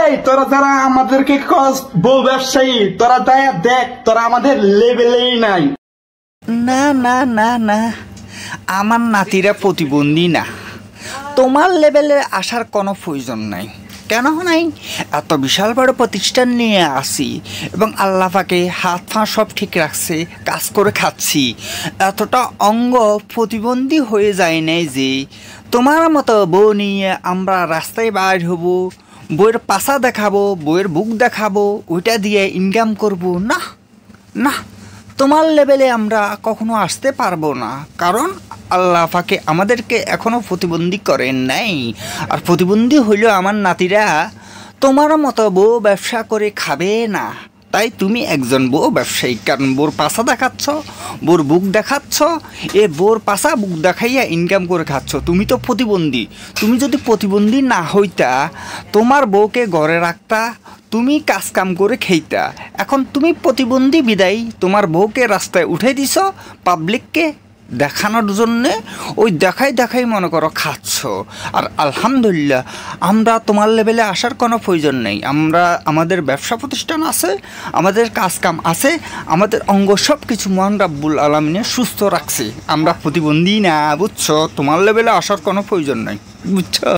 এই তোরা যারা আমাদেরকে বউ ব্যবসায়ী, তোরা দেখ দেখ তোরা আমাদের লেভেলেই নাই। না না না না, আমার নাতিরা প্রতিবন্ধী না, তোমার লেভেলে আসার কোনো প্রয়োজন নাই। কেন নাই? এত বিশাল বড় প্রতিষ্ঠান নিয়ে আসি এবং আল্লাহ পাকে হাত পা সব ঠিক রাখছে, কাজ করে খাচ্ছি। এতটা অঙ্গ প্রতিবন্ধী হয়ে যায় নাই যে তোমার মতো বউ নিয়ে আমরা রাস্তায় বাইর হব, বইয়ের পাশা দেখাবো, বইয়ের বুক দেখাবো, ওইটা দিয়ে ইনকাম করব। না না, তোমার লেভেলে আমরা কখনো আসতে পারবো না, কারণ আল্লাহ পাকে আমাদেরকে এখনও প্রতিবন্ধী করেন নাই। আর প্রতিবন্ধী হইলেও আমার নাতিরা তোমার মতো বউ ব্যবসা করে খাবে না। তাই তুমি একজন বউ ব্যবসায়ী, কারণ বোর পাশা দেখাচ্ছ, বোর বুক দেখাচ্ছ, এ বোর পাশা বুক দেখাইয়া ইনকাম করে খাচ্ছ। তুমি তো প্রতিবন্ধী। তুমি যদি প্রতিবন্ধী না হইতা, তোমার বউকে ঘরে রাখতা, তুমি কাজ কাম করে খেইতা। এখন তুমি প্রতিবন্ধী বিদায়ী তোমার বউকে রাস্তায় উঠে দিছ পাবলিককে দেখানোর জন্যে। ওই দেখাই দেখাই মনে করো খাচ্ছ। আর আলহামদুলিল্লাহ, আমরা তোমার লেভেলে আসার কোনো প্রয়োজন নেই। আমাদের ব্যবসা প্রতিষ্ঠান আছে, আমাদের কাজ কাম আছে, আমাদের অঙ্গ সব কিছু মহান রাব্বুল আলামিনে সুস্থ রাখছে। আমরা প্রতিবন্ধী না, বুঝছো? তোমার লেভেলে আসার কোনো প্রয়োজন নাই, বুঝছো?